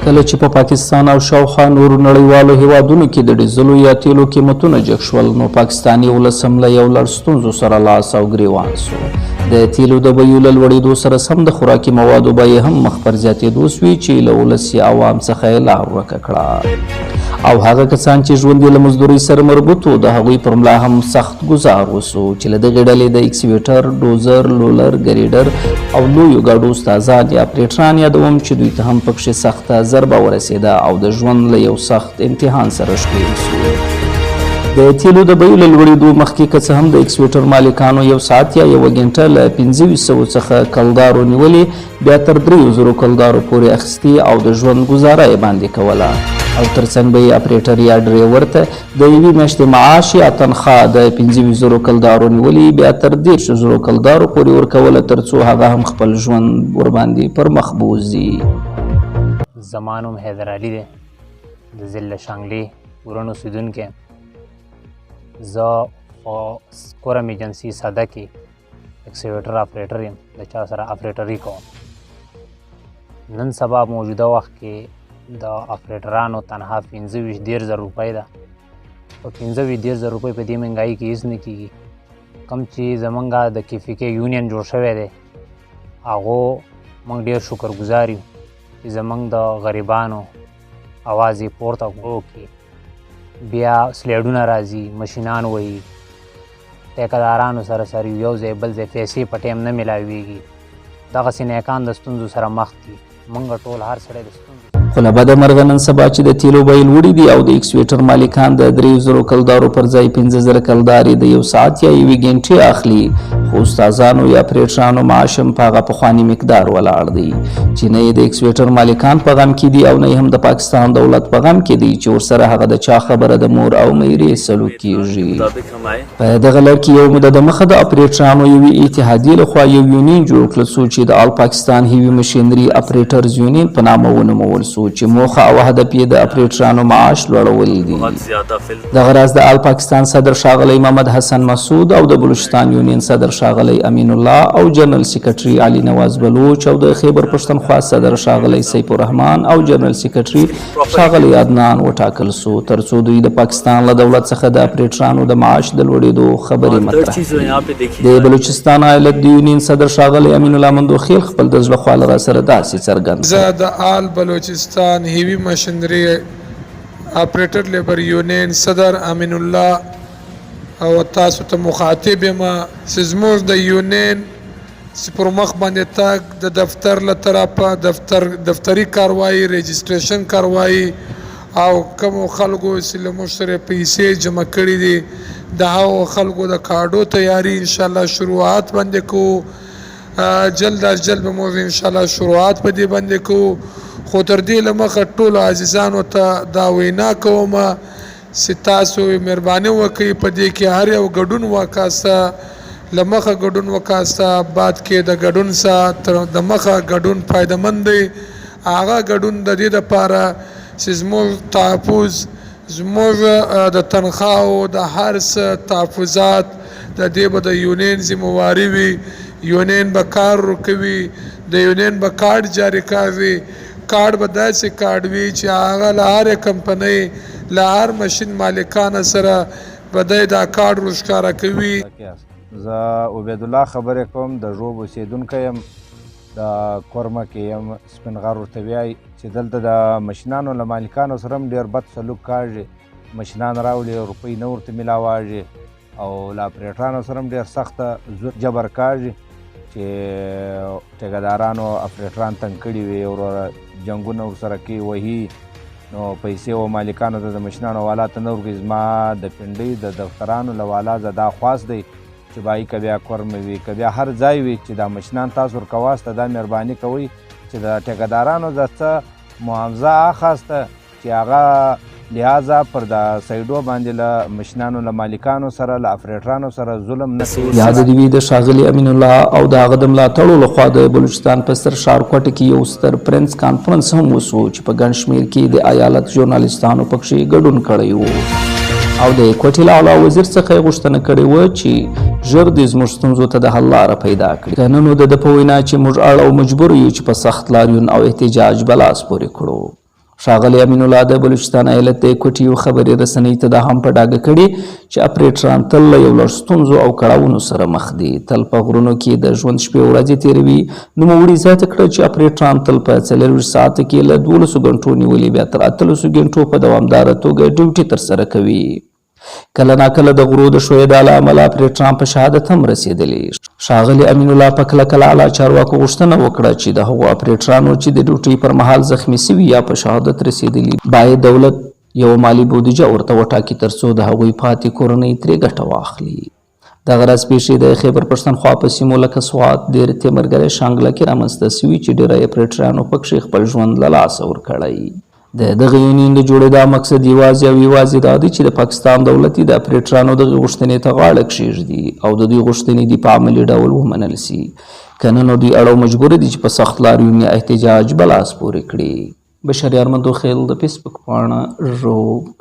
کله چې په پاکستان او شاوخوا نورو نړیوالو هیوادونو کې د ډیزلو یا تیلو قیمتونه جګ شول، نو پاکستاني ولس هم له یو لړ ستونزو سره لاس او ګریوان سو. د تیلو د بیو له لوړېدو سره سم د خوراکي موادو بیې هم مخ پر زیاتېدو سوې چې له ولسي عوام څخه یې لار ورکه کړه، او هغه کسان چې ژوند یې له مزدورۍ سره مربوط و، د هغوی پر ملا هم سخت ګزار وسو چې له دغې ډلې د اکسیویټر، ډوزر، لولر، ګریډر او لویو ګاډو استادان یا اپریټران یادوم چې دوی ته هم پکښې سخته ضربه ورسېده او د ژوند له یو سخت امتحان سره ښکېل سو. د تیلو د بیو له لوړېدو مخکې که څه هم د اکسویټر مالکانو یو ساعت یا یوه ګنټه له 1500 څخه کلدارو نیولې، بیا تر 3000 کلدارو پورې اخیستې او د ژوند ګزاره یې باندې کوله، او ترڅنګ به یې اپریټر یا ډریور ته د یوې میاشتې معاش یا تنخواه د 1500 کلدارو نیولې بیا تر 10000 کلدارو پورې ورکوله، تر څو هغه هم خپل ژوند ورباندې پر مخ بوځي. زما نوم حیدر علي دی، د ضلع شانګلې ورن اوسېدونکی. زه په کورم ایجنسي ساده کې اکسیویټر اپریټر یم، د چا سره اپریټري کوم. نن سبا موجوده وخت کې د اپریټرانو تنخواه 15-20,000 روپۍ ده. په 15-20,000 روپۍ په دې مهنګایي کې هېڅ نه کېږي. کوم چې زمونږ د KFK یونین جوړ شوی دی، هغو موږ ډېر شکرګزار یو چې زمونږ د غریبانو اواز یې پورته وکړي. بیا سلیډونه راځي، مشینان وهي، ټیکهدارانو سره سر یو ځای بل ځای پیسې په ټایم نه میلاویږي. دغسې نیکان د ستونزو سره مخ دي. موږ ټول هر سړی د ستونزو خو له بده مرغه نن سبا چې د تیلو بیې لوړې دي او د اکسویټر مالکان د 3000 کلدارو پر ځای 5000 کلدارې د یو ساعت یا یوې ګنټې اخلي، خو استادانو یا اپریټرانو معاش هم په هغه پخواني مقدار ولاړ دی چې نه یې د اکسویټر مالکان په غم کې دي او نه هم د پاکستان دولت په غم کې دی چې ورسره هغه د چا خبره د مور او میرې سلوک کیږي. په دغه لړ کې یو موده دمخه د اپریټرانو یوې اتحادیې لخوا یو یونین جوړ کړل څو چې د آل پاکستان هیوي مشینري اپریټرز یونین په نامه ونومول سو، چې موخه او هدف یې د اپریټرانو معاش لوړول دي. دغه راز د آل پاکستان صدر ښاغلی محمد حسن مسعود او د بلوچستان یونین صدر ښاغلی امین الله او جنرال سیکرټري علي نواز بلوچ او د خیبر پښتونخوا صدر ښاغلی سیف الرحمن او جنرال سیکرټري ښاغلی عدنان وټاکل سو، تر څو دوی د پاکستان له دولت څخه د اپریټرانو د معاش د لوړېدو خبرې مطرح کړي. د بلوچستان ایالت د یونین صدر ښاغلی امین الله مندوخیل خپل د زړه خواله را سره داسې څرګند زه د آل بلوچستان هیوی مشینري اپریټر لیبر یونین صدر امین الله او تاسو ته مخاطب یم چې زموږ د یونین چې پر مخ باندې تګ د دفتر له طرفه دفتري کاروایي، رجسټریشن کاروایي او کومو خلکو چې له موږ سره پیسې جمع کړي دي د هغو خلکو د کارډو تیاري انشاءالله شروعات باندې کوو. جلد از جلد به موږ انشاءالله شروعات په دې باندې کوو. خو تر دې له مخه ټولو عزیزانو ته دا وینا کوم چې تاسو مهرباني وکړئ په دې کې هر یو ګډون وکاسته، له مخه ګډون وکاسته، بعد کې د ګډون څخه تر د مخه ګډون فایدهمند دی. هغه ګډون د دې دپاره چې زموږ تحفظ، زموږ د تنخواهو د هر څه تحفظات د دې به د یونین ذمهواري وي. یونین به کار ورکوي، د یونین به کارډ جاري کوي. کارډ به داسې کارډ وي چې هغه له هرې کمپنۍ، له هر مشین مالکانو سره به دی دا کارډ ورښکاره کوي. زه عبید الله خبرې کوم، د ژوب اوسېدونکی یم، د کورمه کې یم. سپین غر ورته وایي چې دلته د مشینانو له مالکانو سره هم ډېر بد سلوک کاږي. مشینان راوړي، روپۍ نه ورته میلاواږي، او له اپریټرانو سره هم ډېر سخته جبر کاږي چې ټیکهدارانو اپریټران تنګ کړي وي، وروره جنګونه ورسره کوي، وهي، نو پیسې و مالکانو ته د مشینانو والا ته نه ورکوي. زما د پنډۍ د دفترانو له والا زه دا خواست دی چې بایي که بیا کورمه وي، که بیا هر ځای وي چې دا مشینان تاسو ورکواسته دا مهرباني کوئ چې د ټیکهدارانو د څه معاوضه اخاسته چې هغه لہذا پر د سایډو باندې له مشینانو له مالکانو سره له اپریټرانو سره ظلم نه کوي. یاد دې وي د ښاغلي امین الله او د هغه د ملاتړو لخوا د بلوچستان په ستر ښارکوټه کې یو ستر پرنس کانفرنس هم وسو چې په ګڼ شمېر کې د ایالت ژورنالستانو پکښې ګډون کړی و، او د کوټې له اعلی وزیر څخه یې غوښتنه کړې وه چې ژر دې زموږ ستونزو ته د حل لاره پیدا کړي. که نه نو د ده په وینا چې موږ اړ او مجبور یو چې په سخت لاریون او احتجاج به لاس پورې کړو. ښاغلی امین الله د بلوچستان ایالت د کوټي یو خبري رسنۍ ته دا هم په ډاګه کړي چې اپریټران تل له یو لړ ستونزو او کړاوونو سره مخ دي. تل په غرونو کې د ژوند شپې ورځې تېروي. نوموړي زیاته کړه چې اپریټران تل په 24 ساعته کې له 12 غنټو نیولې بیا تر 18 غنټو په دوامداره توګه ډیوټي ترسره کوي. کله ناکله د غرو د ښویېدا له امله اپریټران په شهادت هم رسېدلي. ښاغلي امین الله په کله کله اعلی چارواکو غوښتنه وکړه چې د هغو اپریټرانو چې د ډیوټۍ پر مهال زخمي سوي یا په شهادت رسېدلي باید دولت یو مالی بودیجه ورته وټاکي ترڅو د هغوی پاتې کورنۍ ترې ګټه واخلي. دغه راز پیښې د خیبر پښتونخوا په سیمو لکه سوات، دیر تیمرګلې، شانګله کې رامنځته سوي چې ډېری اپریټرانو پکښې خپل ژوند له لاسه ورکړی. د دغه یونین د جوړېدا مقصد یوازې او یوازې دا دی چې د پاکستان دولت د اپریټرانو دغې غوښتنې ته غاړه کښېږدي او د دوی غوښتنې دي په عملي ډول ومنل سي. که نه نو دوی اړ او مجبوره دي چې په سخت لاریون یا احتجاج بلاس پورې کړي. بشر یارمندو خیل د فیسبوک پاڼه روب